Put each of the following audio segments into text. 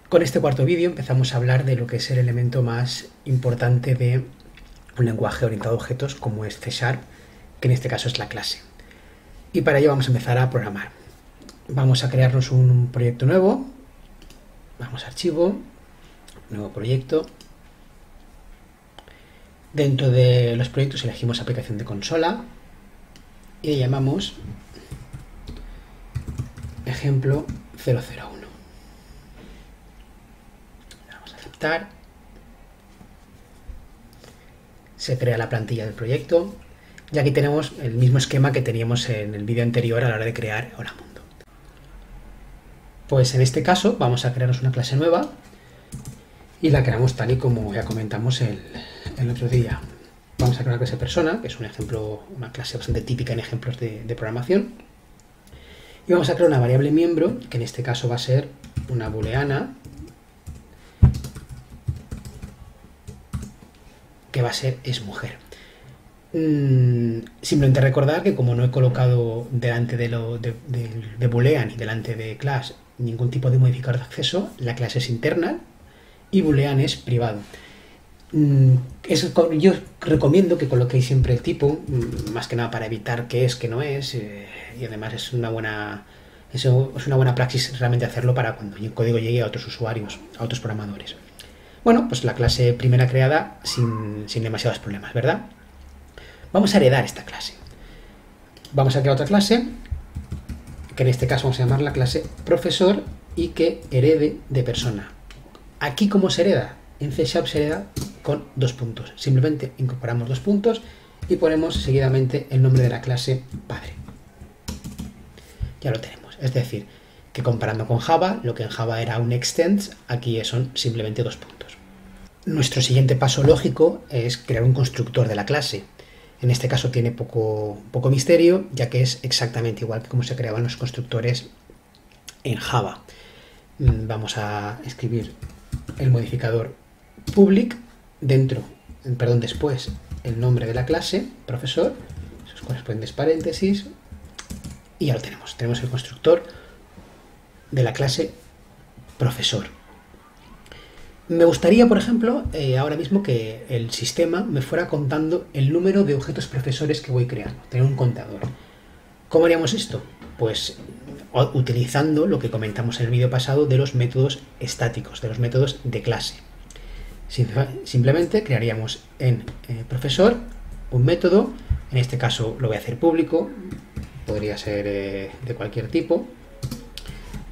Con este cuarto vídeo empezamos a hablar de lo que es el elemento más importante de un lenguaje orientado a objetos como es C#, que en este caso es la clase. Y para ello vamos a empezar a programar. Vamos a crearnos un proyecto nuevo. Vamos a archivo, nuevo proyecto. Dentro de los proyectos elegimos aplicación de consola y le llamamos ejemplo 001. Vamos a aceptar. Se crea la plantilla del proyecto y aquí tenemos el mismo esquema que teníamos en el vídeo anterior a la hora de crear Hola Mundo. Pues en este caso vamos a crearnos una clase nueva y la creamos tal y como ya comentamos el otro día. Vamos a crear una clase persona, que es un ejemplo, una clase bastante típica en ejemplos de programación. Y vamos a crear una variable miembro, que en este caso va a ser una booleana, que va a ser esmujer. Simplemente recordar que como no he colocado delante de boolean y delante de class ningún tipo de modificador de acceso, la clase es interna y boolean es privado. Yo recomiendo que coloquéis siempre el tipo, más que nada para evitar qué es, qué no es, y además es una buena praxis realmente hacerlo para cuando el código llegue a otros usuarios, a otros programadores. Bueno, pues la clase primera creada sin demasiados problemas, ¿verdad? Vamos a heredar esta clase. Vamos a crear otra clase, que en este caso vamos a llamar la clase profesor y que herede de persona. Aquí, ¿cómo se hereda? En C# se hereda con 2 puntos. Simplemente incorporamos 2 puntos y ponemos seguidamente el nombre de la clase padre. Ya lo tenemos. Es decir, que comparando con Java, lo que en Java era un extends, aquí son simplemente 2 puntos. Nuestro siguiente paso lógico es crear un constructor de la clase. En este caso tiene poco misterio, ya que es exactamente igual que como se creaban los constructores en Java. Vamos a escribir el modificador public después el nombre de la clase, profesor, esos correspondientes paréntesis, y ya lo tenemos. Tenemos el constructor de la clase profesor. Me gustaría, por ejemplo, ahora mismo que el sistema me fuera contando el número de objetos profesores que voy creando, tener un contador. ¿Cómo haríamos esto? Pues utilizando lo que comentamos en el vídeo pasado de los métodos estáticos, de los métodos de clase. Simplemente crearíamos en profesor un método, en este caso lo voy a hacer público, podría ser de cualquier tipo,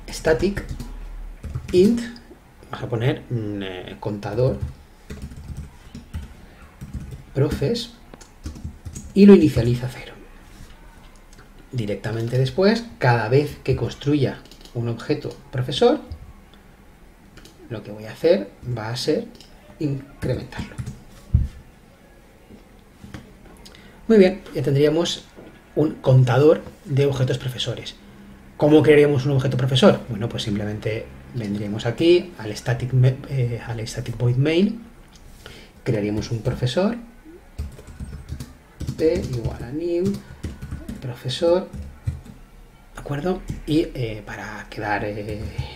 static, int, vamos a poner contador, profes, y lo inicializa a 0. Directamente después, cada vez que construya un objeto profesor, lo que voy a hacer va a ser incrementarlo. Muy bien, ya tendríamos un contador de objetos profesores. ¿Cómo crearíamos un objeto profesor? Bueno, pues simplemente vendríamos aquí al static void main, crearíamos un profesor, p igual a new profesor, ¿de acuerdo? Y para quedar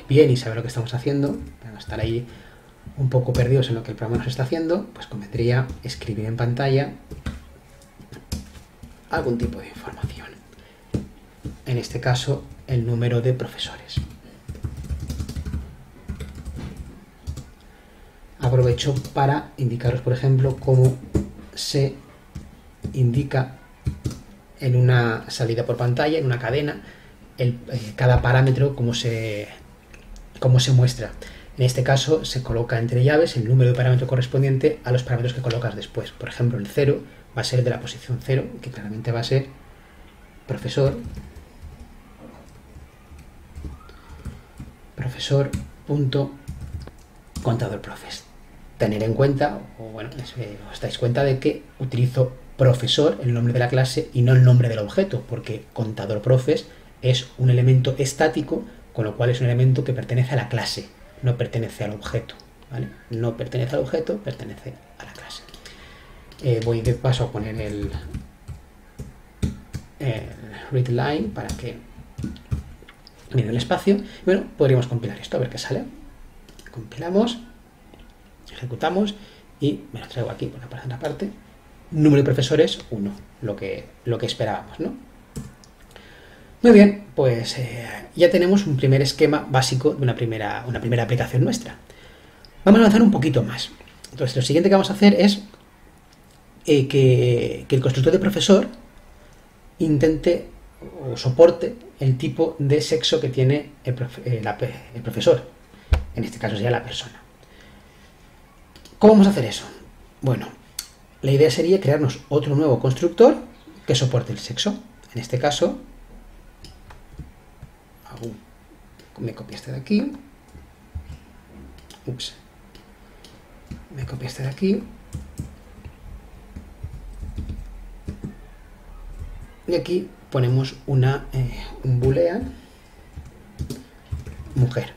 bien y saber lo que estamos haciendo, para no estar ahí un poco perdidos en lo que el programa nos está haciendo, pues convendría escribir en pantalla algún tipo de información. En este caso, el número de profesores. Aprovecho para indicaros, por ejemplo, cómo se indica en una salida por pantalla, en una cadena, cada parámetro, cómo se muestra. En este caso se coloca entre llaves el número de parámetro correspondiente a los parámetros que colocas después. Por ejemplo, el 0 va a ser de la posición 0, que claramente va a ser profesor punto contador profes. Tener en cuenta, o bueno, os dais cuenta de que utilizo profesor, el nombre de la clase, y no el nombre del objeto, porque contador profes es un elemento estático, con lo cual es un elemento que pertenece a la clase, no pertenece al objeto, ¿vale? No pertenece al objeto, pertenece a la clase. Voy de paso a poner el readline para que mire el espacio. Bueno, podríamos compilar esto a ver qué sale. Compilamos, ejecutamos y me lo traigo aquí por la parte. Número de profesores 1, lo que esperábamos, ¿no? Muy bien, pues ya tenemos un primer esquema básico de una primera aplicación nuestra. Vamos a avanzar un poquito más. Entonces, lo siguiente que vamos a hacer es que el constructor de profesor intente o soporte el tipo de sexo que tiene el profesor. En este caso sería la persona. ¿Cómo vamos a hacer eso? Bueno, la idea sería crearnos otro nuevo constructor que soporte el sexo. En este caso, me copio este de aquí. Me copio este de aquí. Y aquí ponemos un boolean mujer.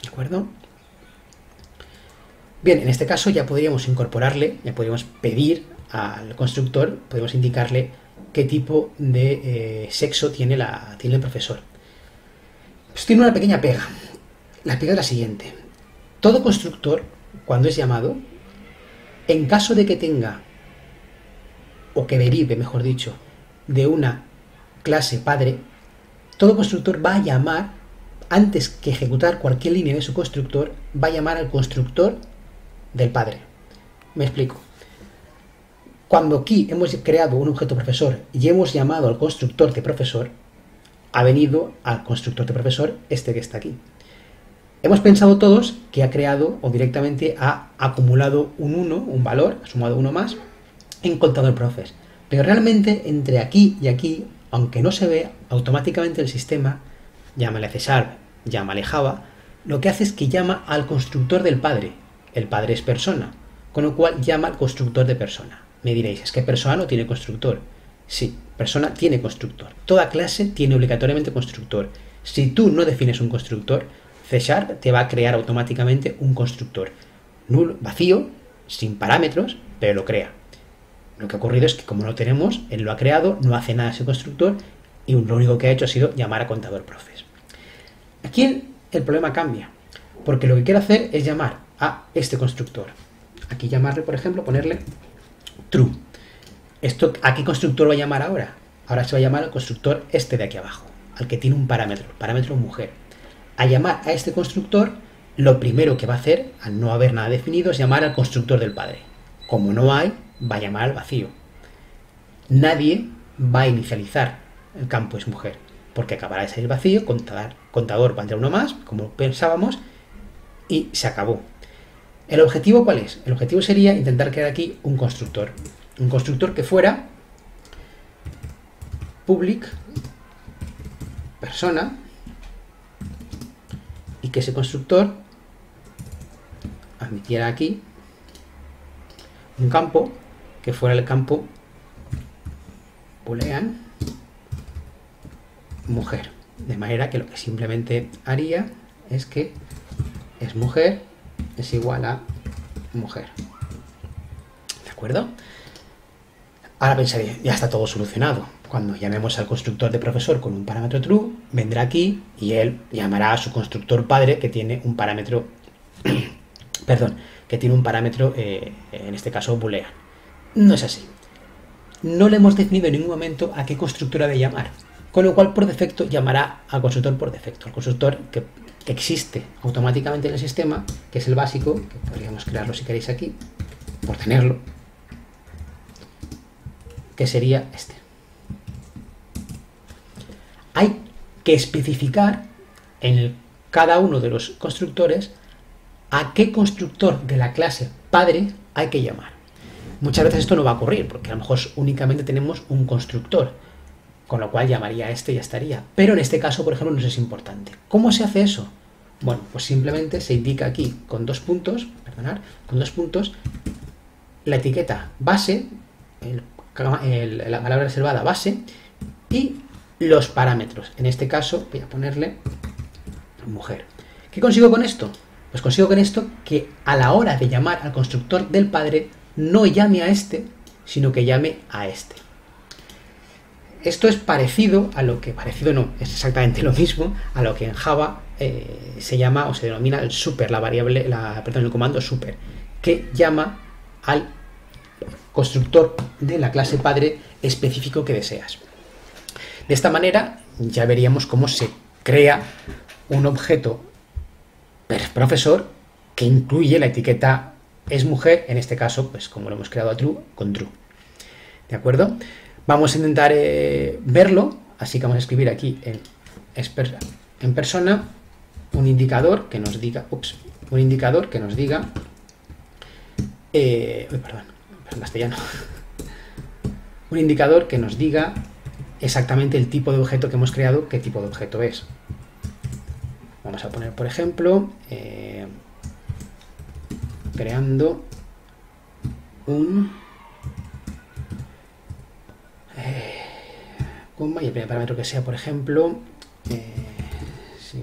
¿De acuerdo? Bien, en este caso ya podríamos incorporarle, ya podríamos pedir al constructor, podemos indicarle qué tipo de sexo tiene el profesor. Pues tiene una pequeña pega. La pega es la siguiente. Todo constructor, cuando es llamado, en caso de que tenga, o que derive, mejor dicho, de una clase padre, todo constructor va a llamar, antes que ejecutar cualquier línea de su constructor, va a llamar al constructor del padre. Me explico. Cuando aquí hemos creado un objeto profesor y hemos llamado al constructor de profesor, ha venido al constructor de profesor este que está aquí. Hemos pensado todos que ha creado o directamente ha acumulado un 1, un valor, ha sumado uno más en contador profes. Pero realmente entre aquí y aquí, aunque no se ve, automáticamente el sistema, llámale Cesar, llámale Java, lo que hace es que llama al constructor del padre. El padre es persona, con lo cual llama al constructor de persona. Me diréis, ¿es que persona no tiene constructor? Sí, persona tiene constructor. Toda clase tiene obligatoriamente constructor. Si tú no defines un constructor, C# te va a crear automáticamente un constructor nulo, vacío, sin parámetros, pero lo crea. Lo que ha ocurrido es que como no tenemos, él lo ha creado, no hace nada ese constructor y lo único que ha hecho ha sido llamar a contador profes. Aquí el problema cambia, porque lo que quiero hacer es llamar a este constructor. Aquí llamarle, por ejemplo, ponerle true. ¿A qué constructor va a llamar ahora? Ahora se va a llamar al constructor este de aquí abajo, al que tiene un parámetro mujer. A llamar a este constructor, lo primero que va a hacer, al no haber nada definido, es llamar al constructor del padre. Como no hay, va a llamar al vacío. Nadie va a inicializar el campo es mujer, porque acabará de salir vacío, contador va a entrar uno más, como pensábamos, y se acabó. ¿El objetivo cuál es? El objetivo sería intentar crear aquí un constructor. Un constructor que fuera public persona y que ese constructor admitiera aquí un campo que fuera el campo boolean mujer. De manera que lo que simplemente haría es que es mujer es igual a mujer. ¿De acuerdo? Ahora pensaría, ya está todo solucionado. Cuando llamemos al constructor de profesor con un parámetro true, vendrá aquí y él llamará a su constructor padre que tiene un parámetro, perdón, que tiene un parámetro, en este caso boolean. No es así. No le hemos definido en ningún momento a qué constructor ha de llamar, con lo cual por defecto llamará al constructor por defecto, al constructor que existe automáticamente en el sistema, que es el básico, que podríamos crearlo si queréis aquí, por tenerlo, que sería este. Hay que especificar en cada uno de los constructores a qué constructor de la clase padre hay que llamar. Muchas veces esto no va a ocurrir, porque a lo mejor únicamente tenemos un constructor, con lo cual llamaría a este y ya estaría. Pero en este caso, por ejemplo, nos es importante. ¿Cómo se hace eso? Bueno, pues simplemente se indica aquí con dos puntos, la etiqueta base, la palabra reservada base y los parámetros. En este caso voy a ponerle mujer. ¿Qué consigo con esto? Pues consigo con esto que a la hora de llamar al constructor del padre no llame a este, sino que llame a este. Esto es parecido a lo que, parecido no, es exactamente lo mismo a lo que en Java se llama o se denomina el super, la variable, perdón, el comando super, que llama al constructor de la clase padre específico que deseas. De esta manera ya veríamos cómo se crea un objeto profesor que incluye la etiqueta es mujer, en este caso, pues como lo hemos creado a true, con true. ¿De acuerdo? Vamos a intentar verlo, así que vamos a escribir aquí en persona un indicador que nos diga, perdón, en castellano, un indicador que nos diga exactamente el tipo de objeto que hemos creado, qué tipo de objeto es. Vamos a poner, por ejemplo, creando un y el primer parámetro que sea, por ejemplo, si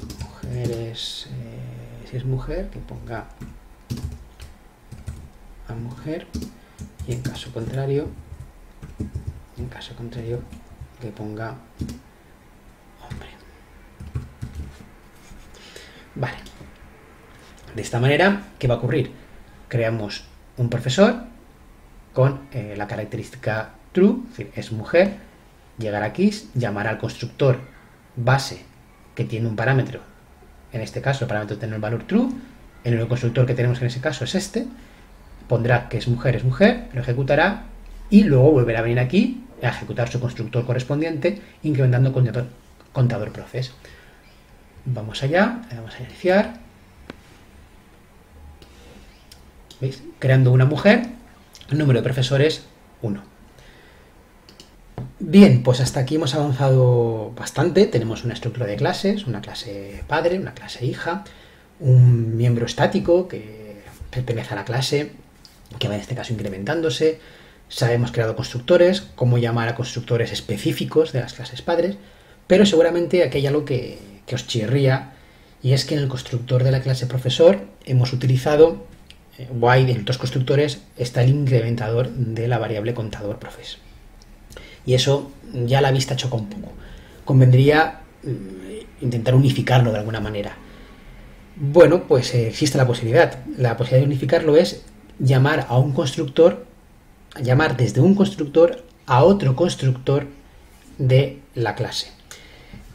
es mujer, que ponga a mujer, y en caso contrario que ponga hombre. Vale. De esta manera, ¿qué va a ocurrir? Creamos un profesor con la característica true, es decir, es mujer. Llegará aquí, llamará al constructor base que tiene un parámetro, en este caso el parámetro tiene el valor true, el único constructor que tenemos en ese caso es este, pondrá que es mujer, lo ejecutará y luego volverá a venir aquí a ejecutar su constructor correspondiente, incrementando contador profes. Vamos allá, vamos a iniciar. ¿Veis? Creando una mujer, el número de profesores 1. Bien, pues hasta aquí hemos avanzado bastante. Tenemos una estructura de clases, una clase padre, una clase hija, un miembro estático que pertenece a la clase, que va en este caso incrementándose. Hemos creado constructores, cómo llamar a constructores específicos de las clases padres, pero seguramente aquí hay algo que os chirría, y es que en el constructor de la clase profesor hemos utilizado, en otros constructores está el incrementador de la variable contador profes. Y eso ya a la vista choca un poco. Convendría intentar unificarlo de alguna manera. Bueno, pues existe la posibilidad. La posibilidad de unificarlo es llamar a un constructor, llamar desde un constructor a otro constructor de la clase.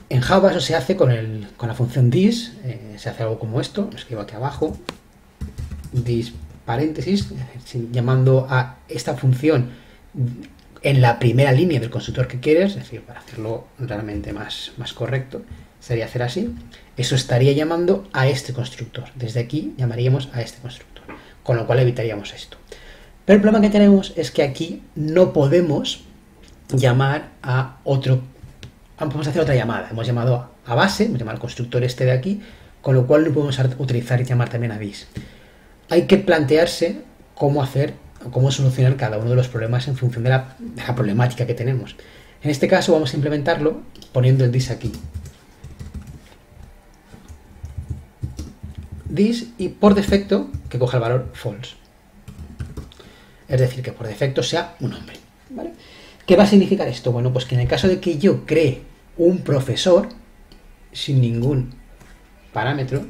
En Java eso se hace con la función this, se hace algo como esto, lo escribo aquí abajo, this paréntesis, llamando a esta función en la primera línea del constructor que quieres, es decir, para hacerlo realmente más correcto, sería hacer así. Eso estaría llamando a este constructor. Desde aquí llamaríamos a este constructor, con lo cual evitaríamos esto. Pero el problema que tenemos es que aquí no podemos llamar a otro. Podemos hacer otra llamada. Hemos llamado a base, hemos llamado al constructor este de aquí, con lo cual no podemos utilizar y llamar también a this. Hay que plantearse cómo solucionar cada uno de los problemas en función de la problemática que tenemos. En este caso vamos a implementarlo poniendo el this aquí. This, y por defecto que coja el valor false. Es decir, que por defecto sea un hombre. ¿Vale? ¿Qué va a significar esto? Bueno, pues que en el caso de que yo cree un profesor sin ningún parámetro,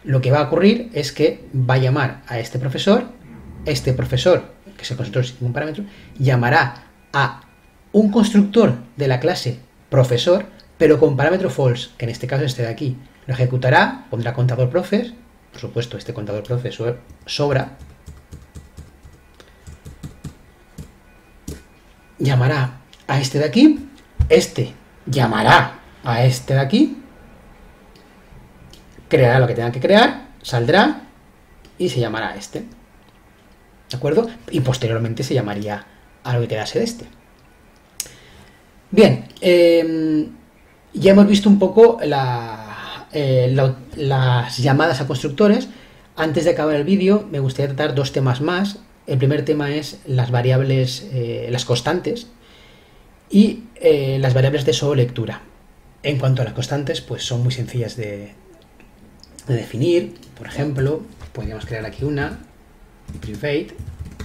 lo que va a ocurrir es que va a llamar a este profesor, que es el constructor sin ningún parámetro, llamará a un constructor de la clase profesor, pero con parámetro false, que en este caso este de aquí. Lo ejecutará, pondrá contador profes, por supuesto este contador profesor sobra, llamará a este de aquí, este llamará a este de aquí, creará lo que tenga que crear, saldrá y se llamará a este. ¿De acuerdo? Y posteriormente se llamaría a lo que quedase de este. Bien, ya hemos visto un poco las llamadas a constructores. Antes de acabar el vídeo me gustaría tratar dos temas más. El primer tema es las variables, las constantes y las variables de solo lectura. En cuanto a las constantes, pues son muy sencillas de definir. Por ejemplo, podríamos crear aquí una private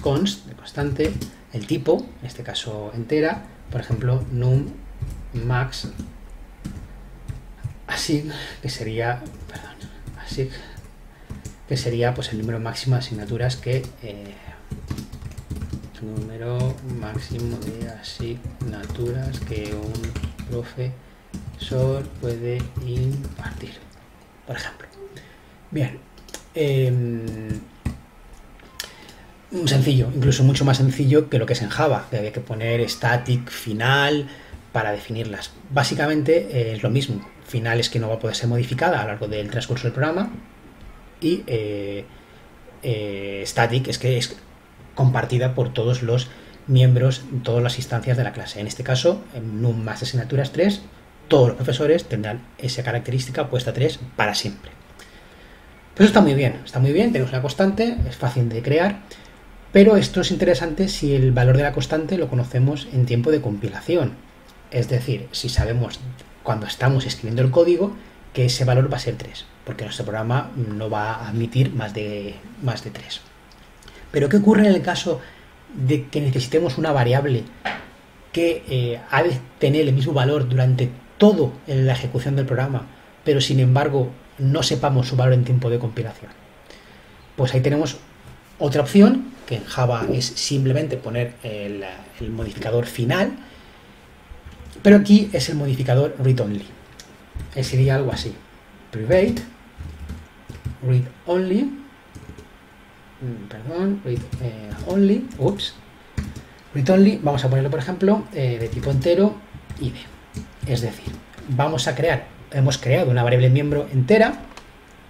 const de constante, el tipo, en este caso entera, por ejemplo num max asig, que sería, perdón, asig, que sería pues el número máximo de asignaturas que número máximo de asignaturas que un profesor puede impartir, por ejemplo. Bien, sencillo, incluso mucho más sencillo que lo que es en Java, que había que poner static final para definirlas. Básicamente es lo mismo. Final es que no va a poder ser modificada a lo largo del transcurso del programa, y static es que es compartida por todos los miembros, todas las instancias de la clase. En este caso, en num más asignaturas 3, todos los profesores tendrán esa característica puesta 3 para siempre. Pues está muy bien, tenemos una constante, es fácil de crear, pero esto es interesante si el valor de la constante lo conocemos en tiempo de compilación. Es decir, si sabemos cuando estamos escribiendo el código que ese valor va a ser 3, porque nuestro programa no va a admitir más de 3. Pero ¿qué ocurre en el caso de que necesitemos una variable que ha de tener el mismo valor durante toda la ejecución del programa, pero sin embargo no sepamos su valor en tiempo de compilación? Pues ahí tenemos otra opción, que en Java es simplemente poner el modificador final, pero aquí es el modificador read-only. Sería algo así: private read-only, read-only, vamos a ponerlo por ejemplo de tipo entero id. Es decir, hemos creado una variable miembro entera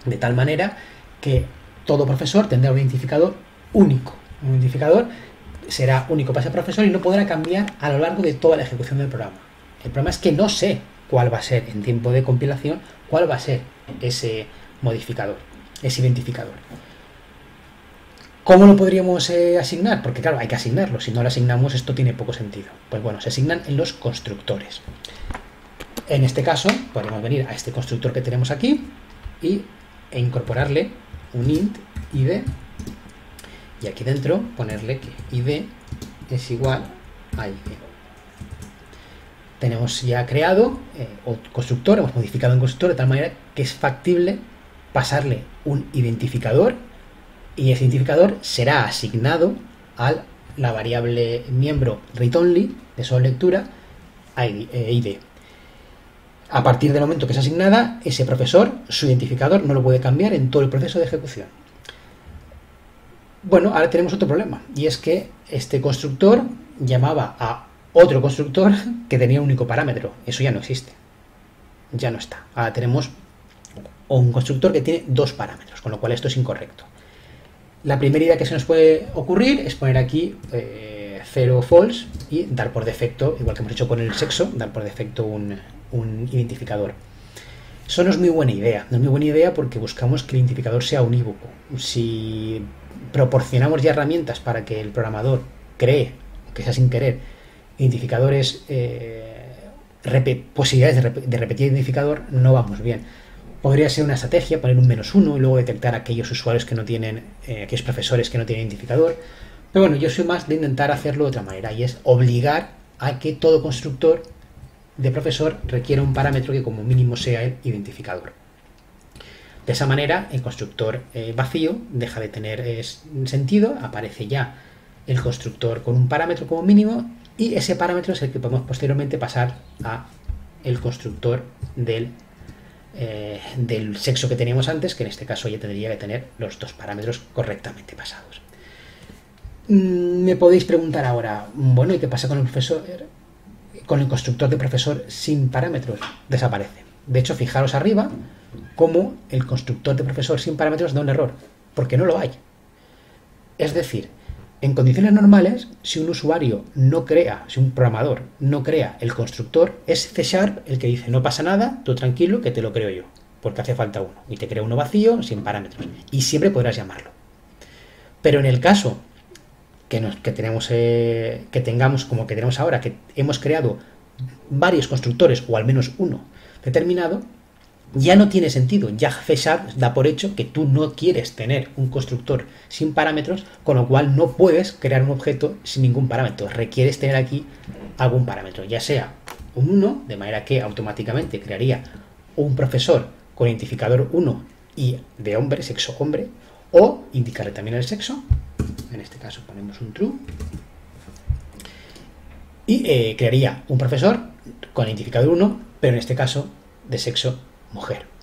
de tal manera que todo profesor tendrá un identificador único. Un identificador será único para ese profesor y no podrá cambiar a lo largo de toda la ejecución del programa. El problema es que no sé cuál va a ser en tiempo de compilación, cuál va a ser ese modificador, ese identificador. ¿Cómo lo podríamos asignar? Porque claro, hay que asignarlo. Si no lo asignamos, esto tiene poco sentido. Pues bueno, se asignan en los constructores. En este caso, podemos venir a este constructor que tenemos aquí e incorporarle un int id, y aquí dentro ponerle que id es igual a id. Tenemos ya creado constructor, hemos modificado un constructor de tal manera que es factible pasarle un identificador, y ese identificador será asignado a la variable miembro read-only de solo lectura id. A partir del momento que es asignada, ese profesor, su identificador no lo puede cambiar en todo el proceso de ejecución. Bueno, ahora tenemos otro problema, y es que este constructor llamaba a otro constructor que tenía un único parámetro. Eso ya no existe, ya no está. Ahora tenemos un constructor que tiene dos parámetros, con lo cual esto es incorrecto. La primera idea que se nos puede ocurrir es poner aquí 0 false y dar por defecto, igual que hemos hecho con el sexo, dar por defecto un identificador. Eso no es muy buena idea, porque buscamos que el identificador sea unívoco. Si proporcionamos ya herramientas para que el programador cree, que sea sin querer, identificadores, posibilidades de repetir identificador, no vamos bien. Podría ser una estrategia poner un -1 y luego detectar a aquellos usuarios que no tienen, aquellos profesores que no tienen identificador. Pero bueno, yo soy más de intentar hacerlo de otra manera, y es obligar a que todo constructor de profesor requiera un parámetro que como mínimo sea el identificador. De esa manera, el constructor vacío deja de tener sentido, aparece ya el constructor con un parámetro como mínimo, y ese parámetro es el que podemos posteriormente pasar a el constructor del sexo que teníamos antes, que en este caso ya tendría que tener los dos parámetros correctamente pasados. Me podéis preguntar ahora, bueno, ¿y qué pasa con el profesor? Con el constructor de profesor sin parámetros. Desaparece. De hecho, fijaros arriba cómo el constructor de profesor sin parámetros da un error, porque no lo hay. Es decir, en condiciones normales, si un usuario no crea, si un programador no crea el constructor, es C# el que dice: no pasa nada, tú tranquilo, que te lo creo yo, porque hace falta uno, y te crea uno vacío, sin parámetros, y siempre podrás llamarlo. Pero en el caso que tengamos como que tenemos ahora, que hemos creado varios constructores, o al menos uno determinado, ya no tiene sentido. Ya C# da por hecho que tú no quieres tener un constructor sin parámetros, con lo cual no puedes crear un objeto sin ningún parámetro. Requieres tener aquí algún parámetro, ya sea un 1, de manera que automáticamente crearía un profesor con identificador 1 y de hombre, sexo hombre, o indicarle también el sexo. En este caso ponemos un true. Y crearía un profesor con identificador 1, pero en este caso de sexo mujer.